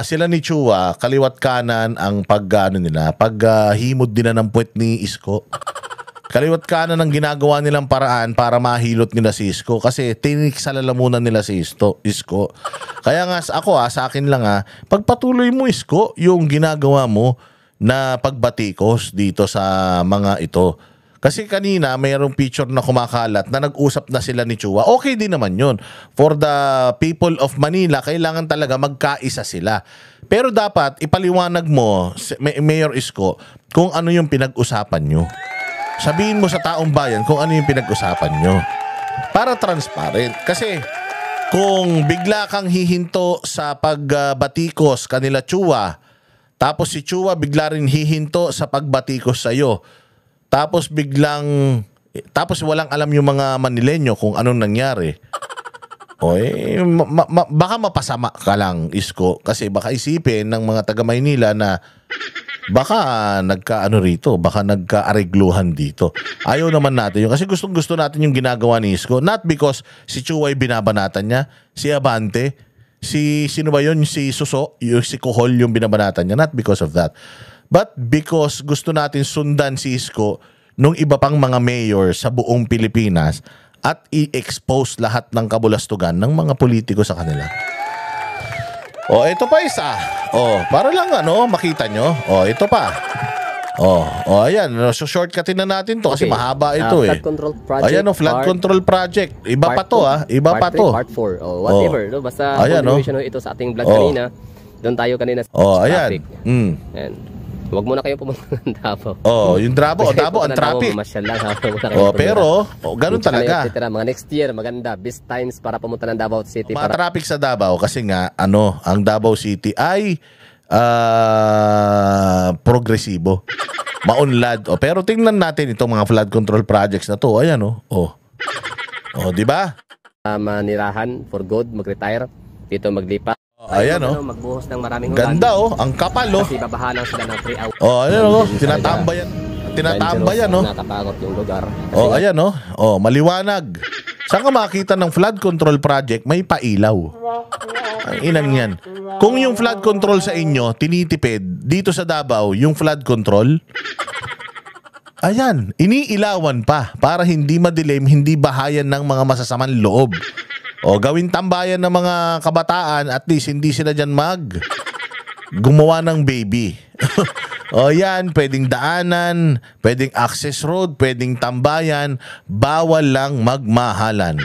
sila ni Chua, kaliwat kanan ang paghimod din na ng puwet ni Isko. Kaliwat kanan ang ginagawa nilang paraan para mahilot nila si Isko kasi tinik sa lalamunan nila si Isko. Kaya nga ako sa akin lang pagpatuloy mo Isko yung ginagawa mo na pagbatikos dito sa mga ito. Kasi kanina mayroong picture na kumakalat na nag-usap na sila ni Chua. Okay din naman yun. For the people of Manila, kailangan talaga magkaisa sila. Pero dapat ipaliwanag mo, Mayor Isko, kung ano yung pinag-usapan nyo. Sabihin mo sa taong bayan kung ano yung pinag-usapan nyo. Para transparent. Kasi kung bigla kang hihinto sa pagbatikos kanila Chua, tapos si Chua bigla rin hihinto sa pagbatikos sa'yo, tapos walang alam yung mga Manileño kung anong nangyari, baka mapasama ka lang, Isko. Kasi baka isipin ng mga taga Maynila na baka baka nagka-aregluhan dito. Ayaw naman natin yun. Kasi gusto natin yung ginagawa ni Isko. Not because si Chua ay binabanatan niya, si Abante, sino ba yun? Si Suso, si Kuhol yung binabanatan niya. Not because of that. But because gusto natin sundan si Isko nung iba pang mga mayor sa buong Pilipinas at i-expose lahat ng kabulastugan ng mga politiko sa kanila. Ito pa isa. Para lang makita nyo. Ito pa. Ayan. So shortcutin na natin to kasi mahaba ito Flood control project. Ayan flood control project. Iba pa to Iba pa to. Part 4. Whatever. No? Basta continuation ito sa ating vlog kanina. Doon tayo kanina sa traffic. Ayan. Huwag muna kayo pumunta ng Davao. Yung Davao ang traffic. Pero, ganun talaga. Mga next year, maganda. Best times para pumunta ng Davao City. Traffic sa Davao kasi nga, ang Davao City ay progresibo. Maunlad. Pero tingnan natin itong mga flood control projects na to. Ayan, di ba? Manirahan for good, mag-retire. Dito maglipat. Ayan magbuhos ng maraming ulan. Ganda ang kapal Kasi babahalang sila ng 3 hours. Ayan tinatambayan Nakatakot yung lugar. Ayan maliwanag. Saan ka makita ng flood control project may pailaw? Ang inang yan. Kung yung flood control sa inyo tinitipid dito sa Davao, yung flood control ayan, iniilawan pa para hindi madilim, hindi bahayan ng mga masasamang loob. Gawin tambayan ng mga kabataan, at least hindi sila dyan gumawa ng baby. Yan, pwedeng daanan, pwedeng access road, pwedeng tambayan, bawal lang magmahalan.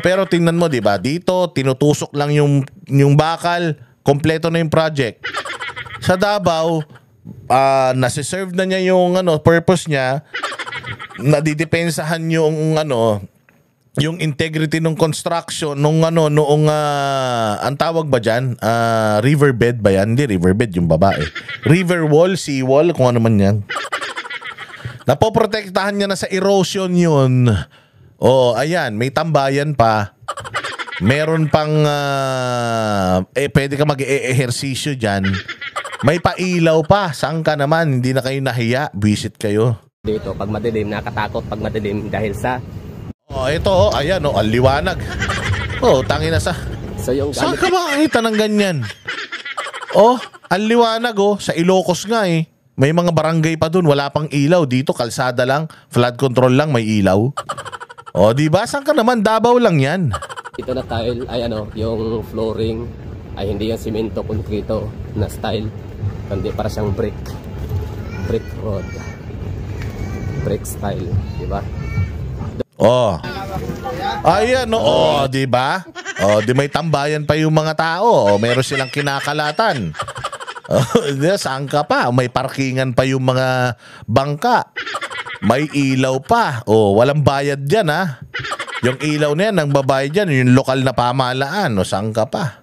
Pero tingnan mo, di ba? Dito, tinutusok lang yung bakal, kompleto na yung project. Sa Davao, nasiserve na niya yung purpose niya, nadidepensahan yung integrity ng construction nung noong ang tawag ba diyan? Riverbed ba yan? Hindi riverbed yung babae. River wall, sea wall, kung ano man yan. Napoprotektahan niya na sa erosion yun. Ayan, may tambayan pa. Meron pang pwede ka mag-ehersisyo diyan. May pailaw pa. Saan ka naman? Hindi na kayo nahiya. Visit kayo. Dito, pag madilim, nakatakot pag madilim dahil sa ito ayan ang liwanag. Tangin na saan ka makakita ng ganyan? Ang liwanag sa Ilocos nga may mga barangay pa dun, wala pang ilaw. Dito kalsada lang, flood control lang, may ilaw. Diba? Saan ka naman? Davao lang yan. Ito na tile ay yung flooring ay hindi yung simento, konkrito na style, kundi para siyang brick road, brick style, diba? Ayan di ba? Di may tambayan pa yung mga tao. Meron silang kinakalatan. Saan ka pa? May parkingan pa yung mga bangka. May ilaw pa. Walang bayad diyan Yung ilaw na yan, nang babayad diyan, yung lokal na pamahalaan. Saan ka pa?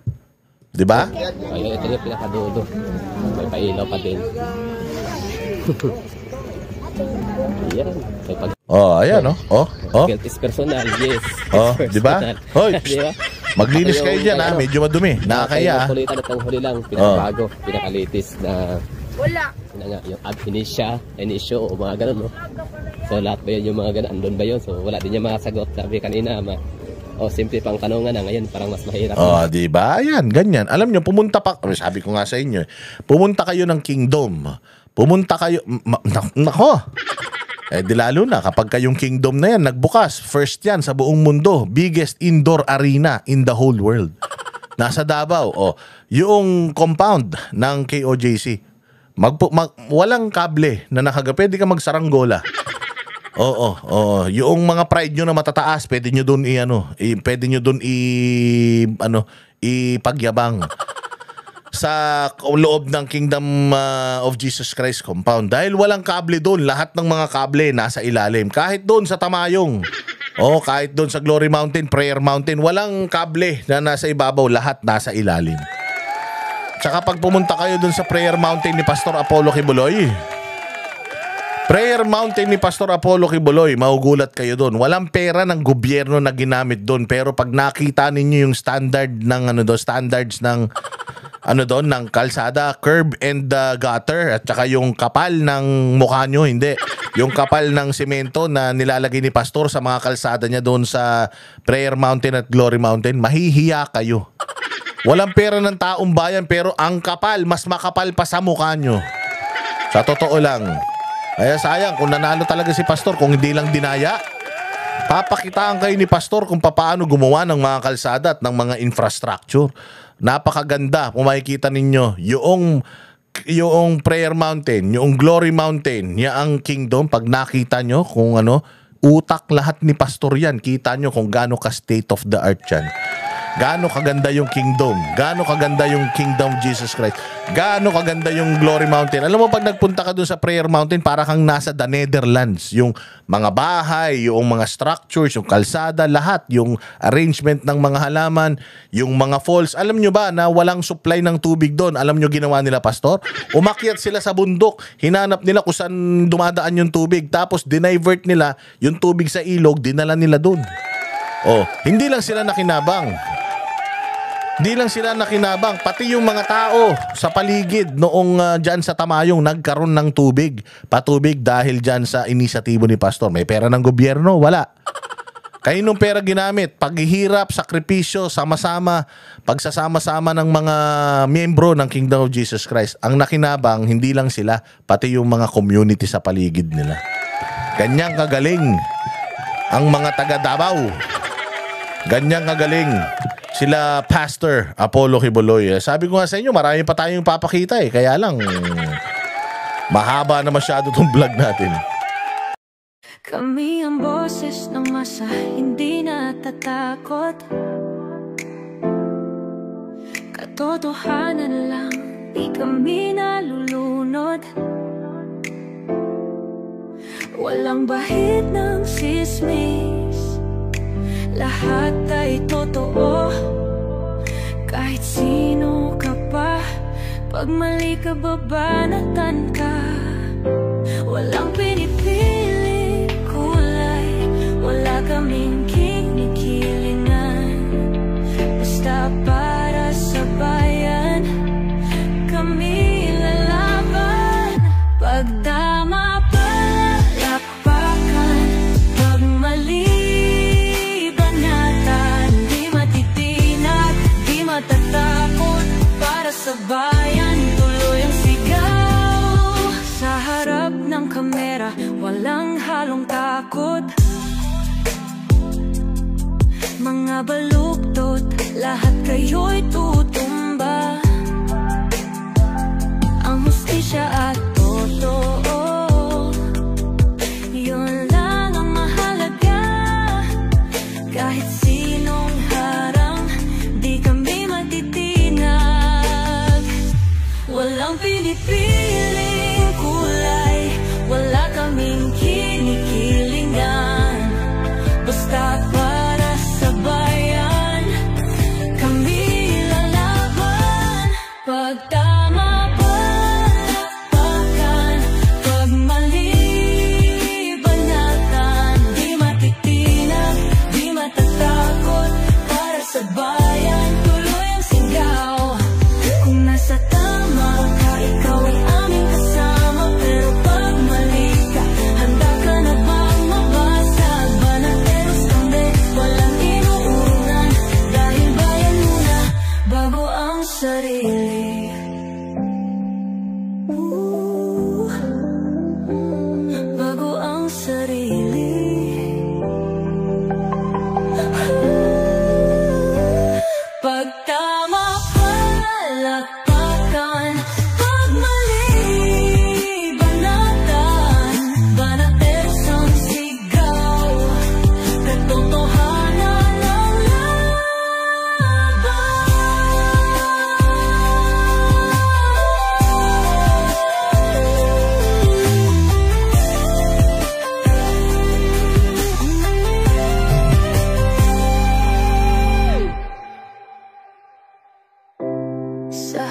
Di ba? Ayun, ito yung pinakadulo. May pailaw pa din. Ayan. Ayan Guilt is personal, yes. Di ba? Maglinis kayo dyan medyo madumi. Nakakaya kulitan at ang huli lang, pinakabago, pinakalitis na yung ab inisyo o mga ganun So lahat ba yun yung mga ganun? Andun ba yun? So wala din niya makasagot. Sabi kanina simple pang tanungan na ngayon, parang mas mahirap. Di ba? Ayan, ganyan. Alam nyo, pumunta pa, sabi ko nga sa inyo, pumunta kayo ng Kingdom. Pumunta kayo, nako. Di lalo na, kapag kayong Kingdom na yan, nagbukas, first yan sa buong mundo, biggest indoor arena in the whole world. Nasa Davao, yung compound ng KOJC, walang kable na pwede ka magsaranggola. Yung mga pride nyo na matataas, pwede nyo doon ipagyabang sa loob ng Kingdom of Jesus Christ compound. Dahil walang kable doon, lahat ng mga kable nasa ilalim. Kahit doon sa Tamayong, kahit doon sa Glory Mountain, Prayer Mountain, walang kable na nasa ibabaw, lahat nasa ilalim. Tsaka pag pumunta kayo doon sa Prayer Mountain ni Pastor Apollo Kibuloy, Prayer Mountain ni Pastor Apollo Kibuloy, magugulat kayo doon. Walang pera ng gobyerno na ginamit doon, pero pag nakita ninyo yung standards ng ng kalsada, curb and gutter, at saka yung kapal ng mukha nyo, hindi. Yung kapal ng semento na nilalagay ni Pastor sa mga kalsada niya doon sa Prayer Mountain at Glory Mountain, mahihiya kayo. Walang pera ng taong bayan, pero ang kapal, mas makapal pa sa mukha nyo. Sa totoo lang. Kaya sayang, kung nanalo talaga si Pastor, kung hindi lang dinaya, papakitaan kayo ni Pastor kung paano gumawa ng mga kalsada at ng mga infrastructure. Napakaganda. Kung makikita ninyo, yung Prayer Mountain, yung Glory Mountain, yung Kingdom, pag nakita nyo kung utak lahat ni Pastor yan, kita nyo kung gaano ka state of the art yan. Gaano kaganda yung Kingdom, gaano kaganda yung Kingdom of Jesus Christ, gaano kaganda yung Glory Mountain. Alam mo, pag nagpunta ka doon sa Prayer Mountain, para kang nasa the Netherlands. Yung mga bahay, yung mga structures, yung kalsada, lahat, yung arrangement ng mga halaman, yung mga falls. Alam nyo ba na walang supply ng tubig doon? Alam nyo ginawa nila, Pastor? Umakyat sila sa bundok, hinanap nila kung saan dumadaan yung tubig, tapos dinivert nila yung tubig sa ilog, dinala nila doon. Hindi lang sila nakinabang. Di lang sila nakinabang, pati yung mga tao sa paligid noong dyan sa Tamayong nagkaroon ng patubig dahil dyan sa inisyatibo ni Pastor. May pera ng gobyerno? Wala. Kaninong pera ginamit? Paghihirap, sakripisyo, sama-sama, pagsasama-sama ng mga miyembro ng Kingdom of Jesus Christ. Ang nakinabang, hindi lang sila, pati yung mga community sa paligid nila. Ganyang kagaling ang mga taga Davao. Ganyang kagaling sila Pastor Apollo Kibuloy. Sabi ko nga sa inyo, marami pa tayong papakita kaya lang mahaba na masyado tong vlog natin. Kami ang boses ng masa, hindi natatakot. Katotohanan lang, di kami nalulunod. Walang bahid ng sismis, lahat ay totoo. Kahit sino ka pa, pag mali ka babanatan ka. Walang pinipiling kulay, wala kaming kinikilingan. Basta para sa bayan, kami lalaban. Pagdama palakpakan, pag mali matatakot para sa bayan, tuloy ang sigaw. Sa harap ng kamera, walang halong takot. Mga baluktot, lahat kayo'y tutumba. Ang hustisya at totoo, yun lang ang mahalaga. Kahit sinong harang, di kami matitinag. Walang pinipiling kulay, wala kaming kinikilingan. Basta para sa bayan, kami lalaban. Pag tama palakpakan, pag mali banatan. Di matitinag, di matatakot para sa bayan, tuloy ang sigaw. Kung nasa tama ka, ikaw ay palakpakan. Pag mali, banatan, banatesang sigaw, katotohanan ang laban. Sa